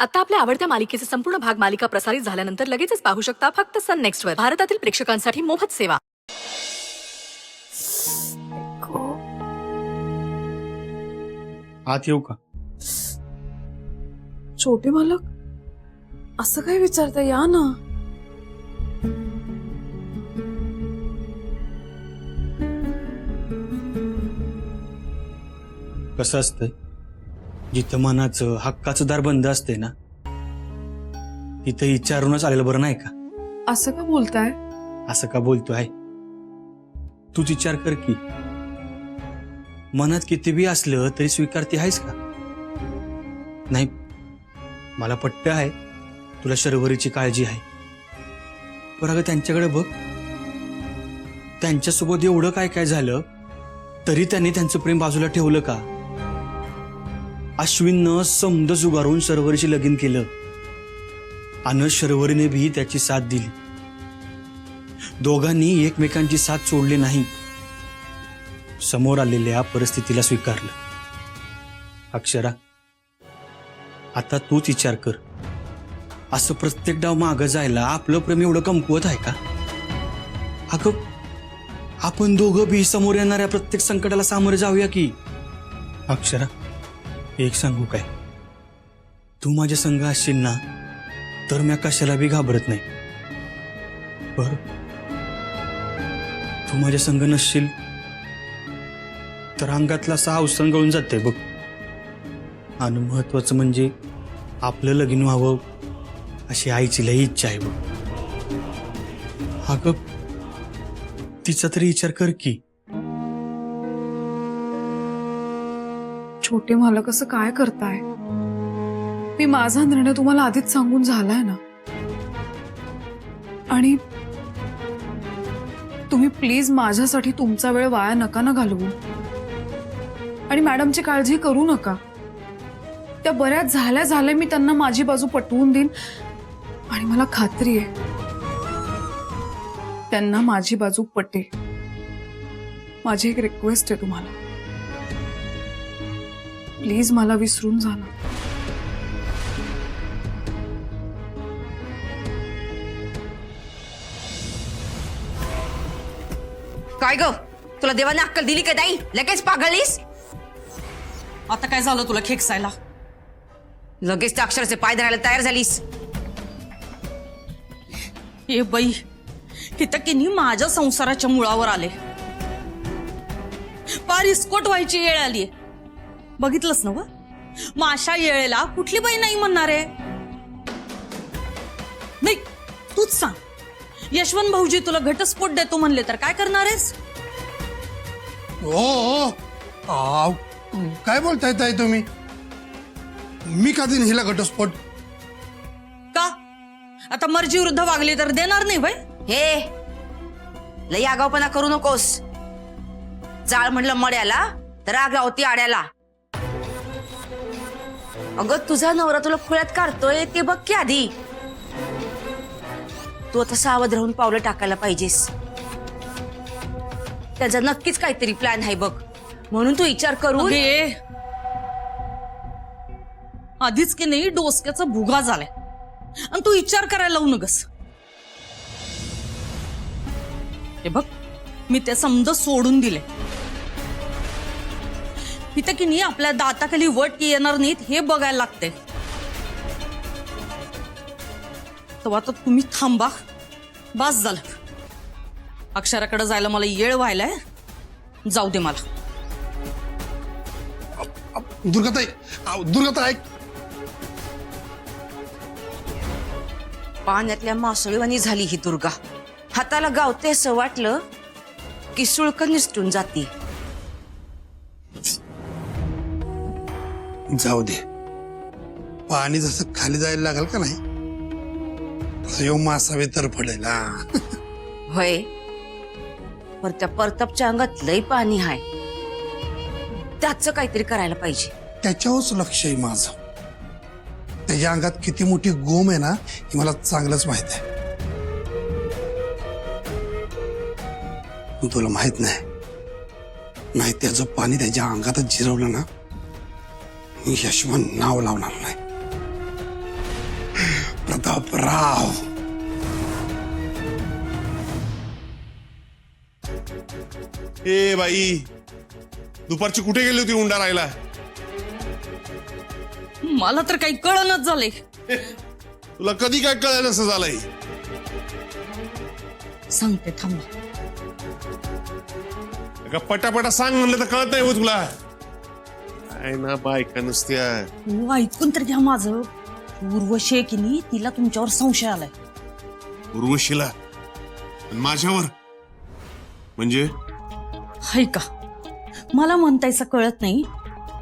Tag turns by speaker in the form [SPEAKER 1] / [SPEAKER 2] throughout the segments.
[SPEAKER 1] आता आपल्या आवडत्या मालिकेचे संपूर्ण भाग मालिका प्रसारित झाल्यानंतर लगेचच पाहू शकता फक्त सन नेक्स्ट वर. भारतातील प्रेक्षकांसाठी मोफत सेवा.
[SPEAKER 2] आत येऊ का?
[SPEAKER 3] छोटे मालक, असं काय विचारता, या ना.
[SPEAKER 2] कसं असतंय, जिथं मनाचं हक्काचं दार बंद असते ना, तिथं विचारूनच आलेलं बरं नाही का?
[SPEAKER 3] असं का बोलताय?
[SPEAKER 2] असं का बोलतोय? तूच विचार कर की, मनात किती बी असलं तरी स्वीकारते आहेस का? नाही, मला पट्ट आहे तुला शर्वरीची काळजी आहे, पण अगं त्यांच्याकडे बघ, त्यांच्यासोबत एवढं काय काय झालं तरी त्यांनी त्यांचं प्रेम बाजूला ठेवलं का? अश्विननं समद जुगारून शर्वरीशी लगीन केलं आणि शर्वरीने भी त्याची साथ दिली. दोघांनी एकमेकांची साथ सोडली नाही, समोर आलेल्या परिस्थितीला स्वीकारलं. अक्षरा, आता तूच विचार कर, असं प्रत्येक डाव मागं जायला आपलं प्रेम एवढं कमकुवत आहे का? अगं, आपण दोघं बी समोर येणाऱ्या प्रत्येक संकटाला सामोरे जाऊया की. अक्षरा, एक सांगू काय, तू माझ्या संग असशील ना तर मी कशाला बी घाबरत नाही. बर, तू माझ्या संग नसशील तर अंगातला असा अवसर गळून जाते बघ. आणि महत्वाचं म्हणजे आपलं लगीन व्हावं अशी आईची लई इच्छा आहे बघ. अगं, तिचा तरी विचार कर की.
[SPEAKER 3] छोटे मालक, असं काय करताय? मी माझा निर्णय तुम्हाला आधीच सांगून झालाय ना. आणि तुम्ही प्लीज माझ्यासाठी तुमचा वेळ वाया नका ना घालवू. आणि मॅडमची काळजी करू नका, त्या बऱ्याच झाल्या मी त्यांना माझी बाजू पटवून देईन. आणि मला खात्री आहे त्यांना माझी बाजू पटेल. माझी एक रिक्वेस्ट आहे तुम्हाला, प्लीज मला विसरून जा ना.
[SPEAKER 4] काय ग, तुला देवाने अक्कल दिली का नाही? लगेच पागळलीस.
[SPEAKER 5] आता काय झालं तुला खेकसायला?
[SPEAKER 4] लगेच त्या अक्षराचे पाय धरायला तयार झालीस.
[SPEAKER 5] हे बाई, इथं किनी माझ्या संसाराच्या मुळावर आले, पार इस्कोट व्हायची येळ आलीये. बघितलंस ना व, मग अशा येळेला कुठली बाई नाही म्हणणार आहे? नाही, तूच सांग, यशवंत भाऊजी तुला घटस्फोट देतो म्हणले तर काय करणार आहेस?
[SPEAKER 6] ओ, काय बोलताय ताई तुम्ही? मी का दिन हिला घटस्फोट?
[SPEAKER 5] का आता मर्जी विरुद्ध वागली तर देणार नाही बाई?
[SPEAKER 4] हे लई आगाऊपणा करू नकोस. जाळ म्हणलं मड्याला तर आग लावती आड्याला. अगं, तुझा नवरा तुला खुळ्यात काढतोय ते बघ की आधी. तू आता सावध राहून पावलं टाकायला पाहिजेस. त्याचा नक्कीच काहीतरी प्लॅन आहे बघ, म्हणून तू विचार करून.
[SPEAKER 5] अगे, आधीच की नाही डोसक्याचा भुगा झालाय आणि तू विचार करायला लावू नगस. हे बघ, मी ते समज सोडून दिले. इथं की नाही आपल्या दाताखाली वट येणार नाहीत हे बघायला लागते. तेव्हा तर तुम्ही थांबा, बस झालं. अक्षराकडे जायला मला येळ व्हायलाय, जाऊ दे मला.
[SPEAKER 6] दुर्गाताई, दुर्गाताई, ऐक.
[SPEAKER 4] पाण्यातल्या मासळीवाणी झाली ही दुर्गा. हाताला गावते असं वाटलं की सुळकं निसटून जाती.
[SPEAKER 6] जाऊ दे, पाणी जसं खाली जायला लागल का नाही तसं येऊ मासावे तर पडेल.
[SPEAKER 4] होय, पर त्या परतपच्या अंगात लई पाणी आहे, त्याचं काहीतरी करायला पाहिजे.
[SPEAKER 6] त्याच्यावरच लक्ष आहे माझं. त्याच्या अंगात किती मोठी गोम आहे ना हे मला चांगलंच माहित आहे. पण तुला माहित नाही त्याचं पाणी त्याच्या अंगातच जिरवलं ना, यशवंत नाव लावणार नाही. प्रतापराव. ए बाई, दुपारची कुठे गेली होती उंडा राहायला?
[SPEAKER 5] मला तर काही कळणच झालंय.
[SPEAKER 6] तुला कधी काय कळलं असं झालंय?
[SPEAKER 5] सांगते थांबा.
[SPEAKER 6] का पटापटा सांग म्हणलं तर कळत नाही हो तुला. काय ना बायका नुसत्या.
[SPEAKER 5] तू ऐकून तर घ्या माझं. उर्वशी आहे की नाही, तिला तुमच्यावर संशय आलाय.
[SPEAKER 6] उर्वशीला आणि माझ्यावर म्हणजे?
[SPEAKER 5] हाय का, मला म्हणतायचं कळत नाही.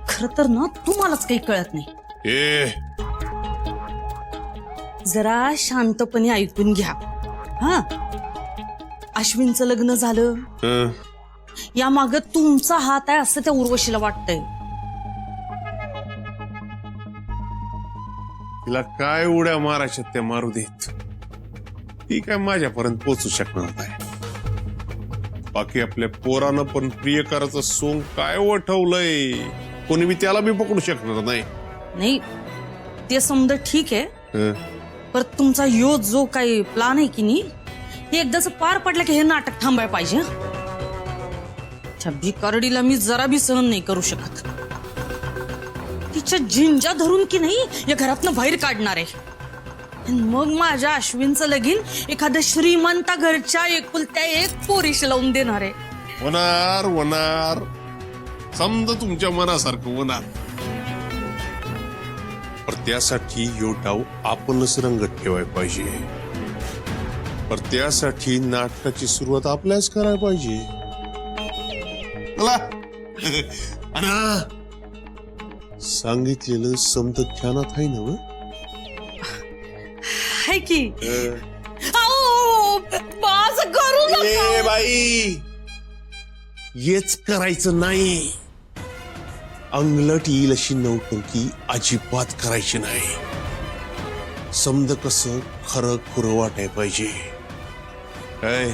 [SPEAKER 5] खरं तर ना तुम्हालाच काही कळत नाही.
[SPEAKER 6] ए
[SPEAKER 5] जरा शांतपणे ऐकून घ्या. हा, अश्विनचं लग्न झालं,
[SPEAKER 6] हं.
[SPEAKER 5] या माग तुमचा हात आहे असं त्या उर्वशीला वाटतंय.
[SPEAKER 6] तिला काय उड्या मारायच्या त्या मारू देत. ती काय माझ्यापर्यंत पोहोचू शकणार नाही. बाकी आपल्या पोरानं पण प्रियकराचं सोंग काय वठवलंय, कोणी बी त्याला बी पकडू शकणार नाही.
[SPEAKER 5] नाही, ते समजा ठीक आहे.
[SPEAKER 6] हं.
[SPEAKER 5] पर तुमचा यो जो काही प्लान आहे की नाही, हे एकदाच पार पडलं की हे नाटक थांबायला पाहिजे. हं? त्या भिकारडीला मी जरा बी सहन नाही करू शकत. तिच्या झिंजा धरून की नाही या घरातनं बाहेर काढणार आहे. आणि मग माझ्या अश्विनचं लगीन एखाद्या श्रीमंता घरच्या एकुलत्या एक पोरीशी लावून देणार आहे.
[SPEAKER 6] होणार होणार, समजा तुमच्या मनासारखं होणार. पर त्यासाठी यो डाव आपणच रंगत ठेवायला पाहिजे. पर त्यासाठी नाटकाची सुरुवात आपल्याच करायला पाहिजे. चला अना, सांगितलेलं समज ध्यानात आहे ना?
[SPEAKER 5] है की माझं करू नका.
[SPEAKER 6] ए बाई, हेच करायचं नाही. अंगलट येईल अशी नौटंकी अजिबात करायची नाही. समज कसं खरं खुरं वाटाय पाहिजे. काय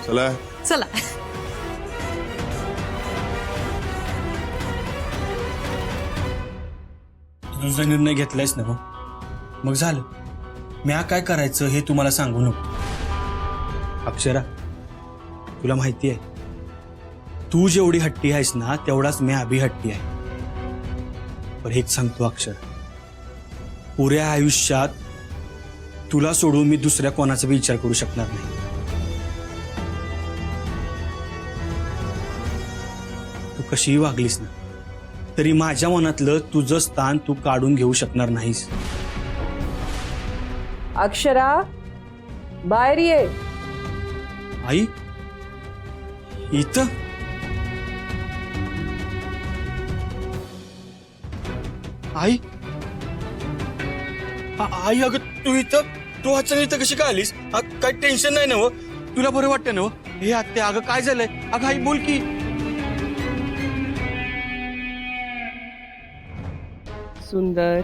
[SPEAKER 6] चला
[SPEAKER 5] चला.
[SPEAKER 2] तुझा निर्णय घेतलायस ना? मग झालं. म्या काय करायचं हे तुम्हाला सांगू नको. अक्षरा, तुला माहिती आहे, तू जेवढी हट्टी आहेस ना तेवढाच मी अभि हट्टी आहे. पण हेच सांगतो अक्षरा, पुऱ्या आयुष्यात तुला सोडून मी दुसऱ्या कोणाचा विचार करू शकणार नाही. तू कशीही वागलीस ना तरी माझ्या मनातलं तुझं स्थान तू काढून घेऊ शकणार नाहीस.
[SPEAKER 7] अक्षरा, बाहेर ये.
[SPEAKER 2] आई, इथं? आई, आई अगं तू इथं? तू अचानक इथं कशी काय आलीस? काय टेन्शन नाही ना? तुला बरं वाटतं ना? हे आत्या, अगं काय झालंय? अगं आई बोल की.
[SPEAKER 7] सुंदर,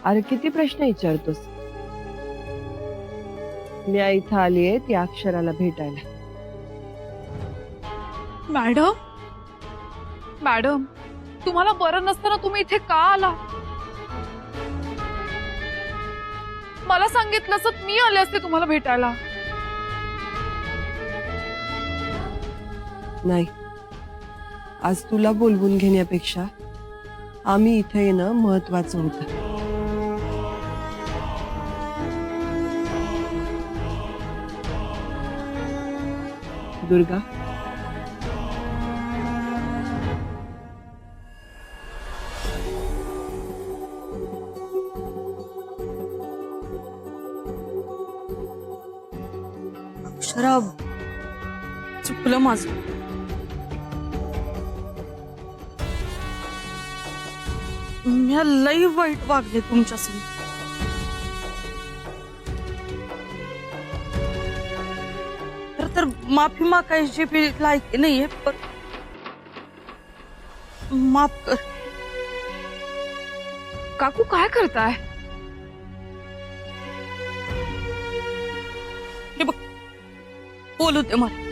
[SPEAKER 7] अरे किती प्रश्न विचारतोस. मी इथं आलीये ती अक्षराला भेटायला.
[SPEAKER 3] मॅडम, मॅडम, तुम्हाला बरं नसताना तुम्ही इथे का आला? मला सांगितलं असत मी आले असते तुम्हाला भेटायला.
[SPEAKER 7] नाही, आज तुला बोलवून घेण्यापेक्षा आम्ही इथे येणं महत्वाचं होतं. दुर्गा,
[SPEAKER 5] अक्षरा, चुकलं माझं. मी लई वाईट वागले तुमच्यासमोर. खरं तर माफी मागायची बी लायकी नाहीये, पण माफ कर.
[SPEAKER 3] काकू काय करताय?
[SPEAKER 5] हे बघ, बोलू दे मला.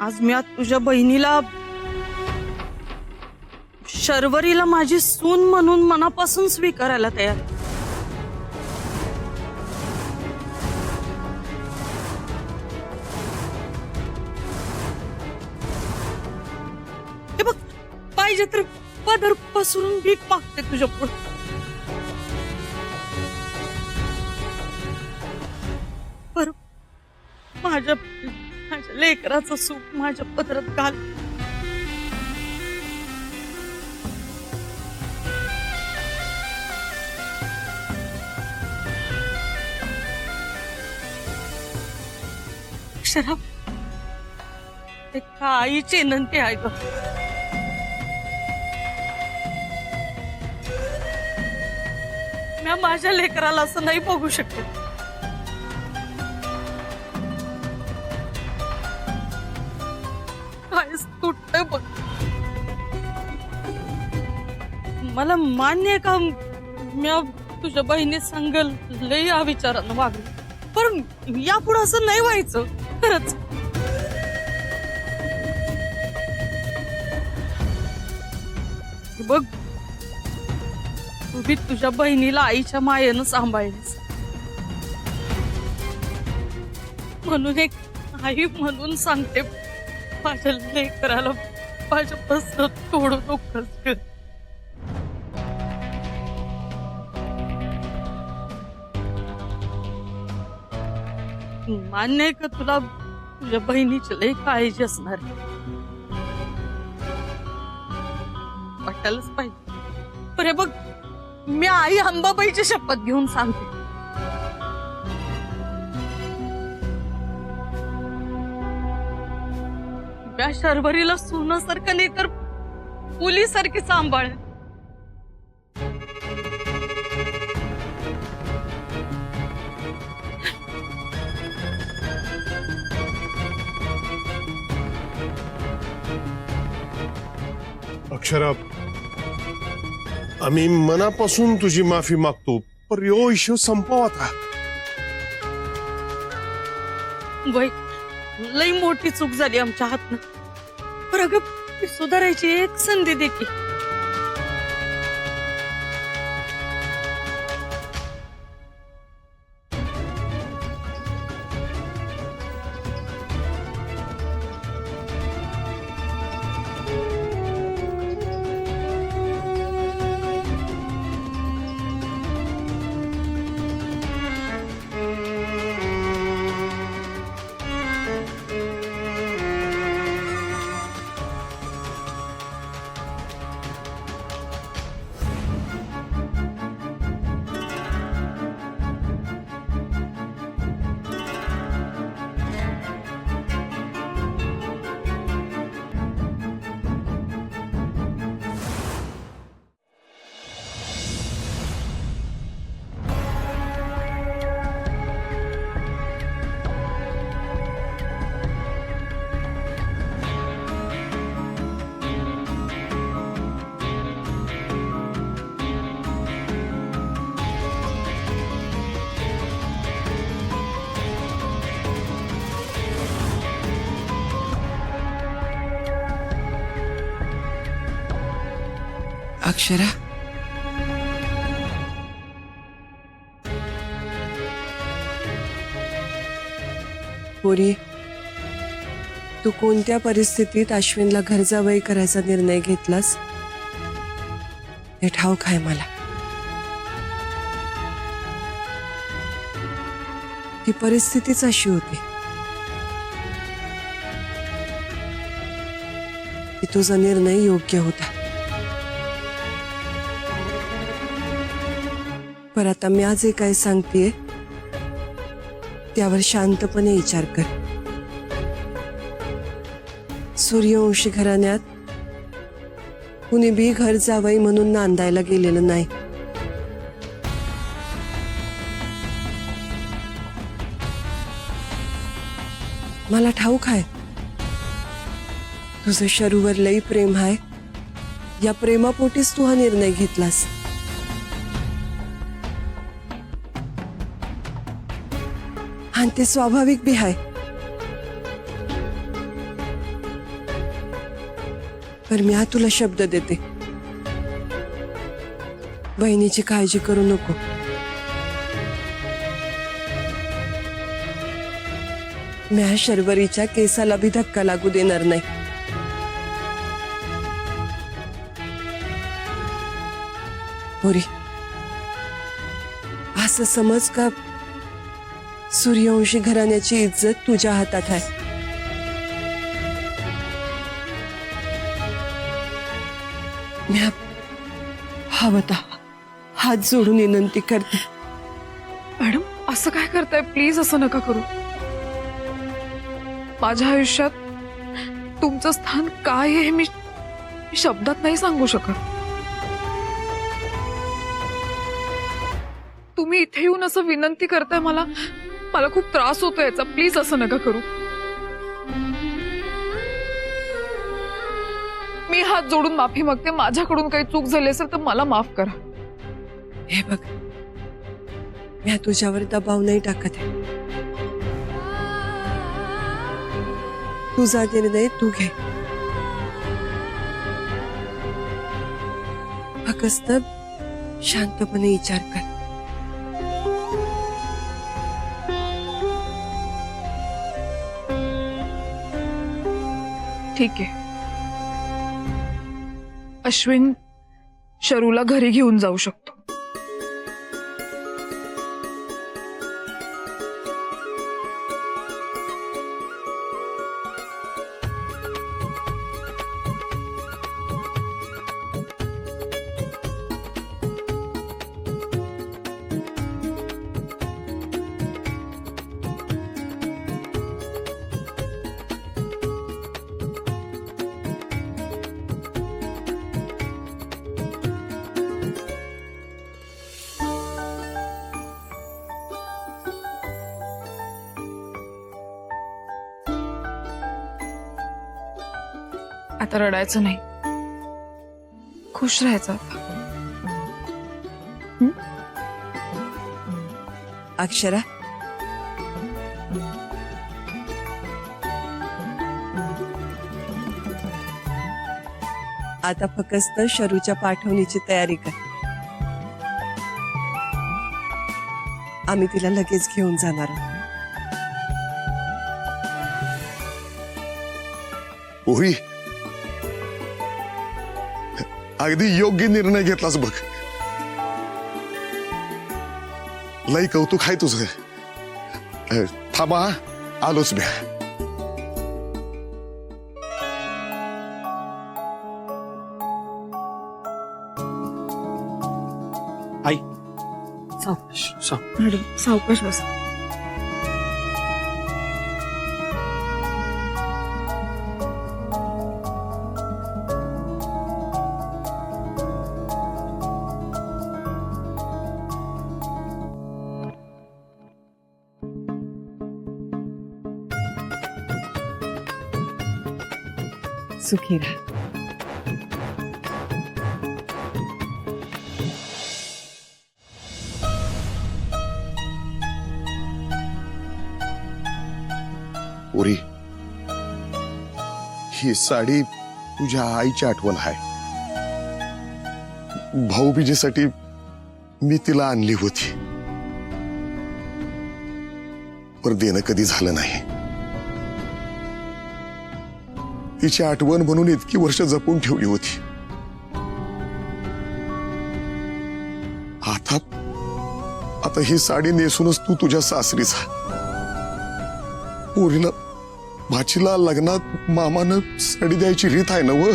[SPEAKER 5] आज मी तुझ्या बहिणीला शर्वरीला माझी सून म्हणून मनापासून स्वीकारायला तयार. हे बघ, पाहिजे तर पदर पसरून भीक मागते तुझ्या पुढे. पर माझ्या लेकराचं सुख माझ्या पदरात घाल. अक्षरा, एका आईची विनंती आहे ग. मी माझ्या लेकराला असं नाही बघू शकत. काहीच तुटतंय बघ. मला मान्य आहे का मी तुझ्या बहिणी सांगल लई या विचारानं वागली, पण यापुढे असं नाही व्हायचं खरंच. बघ, तुम्ही तुझ्या बहिणीला आईच्या मायेनं सांभाळलीस, म्हणून एक आई म्हणून सांगते, माझ्या लेकराला माझ्यापासून तोडू नकोस ग. मान्य आहे का तुला तुझ्या बहिणीची लई काळजी असणार आहे, वाटायलाच पाहिजे. पण हे बघ, मी आई अंबाबाईची शपथ घेऊन सांगते, त्या शर्वरीला सुनासारखं नाही तर मुलीसारखी सांभाळ.
[SPEAKER 6] अक्षरा, आम्ही मनापासून तुझी माफी मागतो, पण यो इश्यू संपवा आता.
[SPEAKER 5] वय लई मोठी चूक झाली आमच्या हातनं, पण अगं ती सुधारायची एक संधी दे की.
[SPEAKER 7] अक्षरा, पोरी, तू कोणत्या परिस्थितीत अश्विनला घरजावई करायचा निर्णय घेतलास हे ठाऊक आहे मला. ती परिस्थितीच अशी होती की तुझा निर्णय योग्य होता. पर आता मी आज काय सांगतेय त्यावर शांतपणे विचार कर. सूर्यवंशी घराण्यात कुणी बी घर जावई म्हणून नांदायला गेलेलं नाही. मला ठाऊक आहे तुझं शरूवर लई प्रेम आहे. या प्रेमापोटीच तू हा निर्णय घेतलास. आणि ते स्वाभाविक बी आहे. परम्या तुला शब्द देते, बहिणीची काळजी करू नको. म्या शर्वरीच्या केसाला भी धक्का लागू देणार नाही. पोरी, असं समज का सूर्यवंशी घराण्याची इज्जत तुझ्या हातात आहे. म्या हवं हात जोडून विनंती करते.
[SPEAKER 3] मॅडम असं काय करताय, प्लीज असं नका करू. माझ्या आयुष्यात तुमचं स्थान काय आहे हे मी शब्दात नाही सांगू शकत. तुम्ही इथे येऊन असं विनंती करताय, मला खूप त्रास होतो याचा. प्लीज असं नका करू. मी हात जोडून माफी मागते. माझ्याकडून काही चूक झाली असेल तर मला माफ करा.
[SPEAKER 7] हे बघ, म्या तुझ्यावर दबाव नाही टाकत आहे. तुझा निर्णय तू घे. फक्त शांतपणे विचार कर.
[SPEAKER 3] ठीक आहे. अश्विन शरूला घरी घेऊन जाऊ शकतो. आता रडायचं नाही, खुश राहायचं आता.
[SPEAKER 7] अक्षरा, आता फक्त शरूच्या पाठवणीची तयारी कर. आम्ही तिला लगेच घेऊन जाणार आहोत.
[SPEAKER 6] पोरी, अगदी योग्य निर्णय घेतलास बघ. लई कौतुक आहे तुझं. थांबा, आलोच मी.
[SPEAKER 2] आई,
[SPEAKER 3] सावकाश मॅडम, सावकाश बसा.
[SPEAKER 7] सुखी राहा.
[SPEAKER 6] पोरी, ही साडी तुझ्या आईची आठवण आहे. भाऊबीजेसाठी मी तिला आणली होती, पर देणं कधी झालं नाही. तिची आठवण म्हणून इतकी वर्ष जपून ठेवली होती. आता ही साडी नेसूनच तू तुझ्या सासरी जा. पोरीला, भाचीला लग्नात मामानं साडी द्यायची रीत आहे ना व.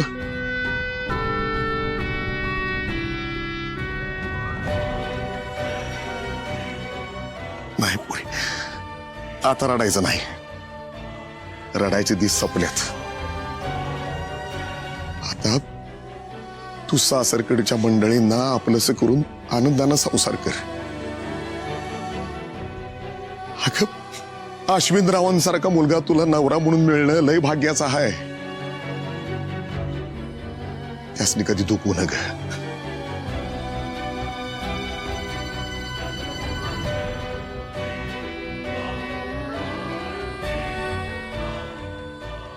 [SPEAKER 6] नाही पोरी, आता रडायचं नाही. रडायचे दिस संपल्यात. आता तू सासरकडच्या मंडळींना आपलंसं करून आनंदानं संसार कर. अगं, अश्विनरावांसारखा मुलगा तुला नवरा म्हणून मिळणं लय भाग्याचं आहे. त्यासनी कधी दुखू नग.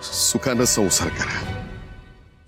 [SPEAKER 6] सुखानं संसार करा.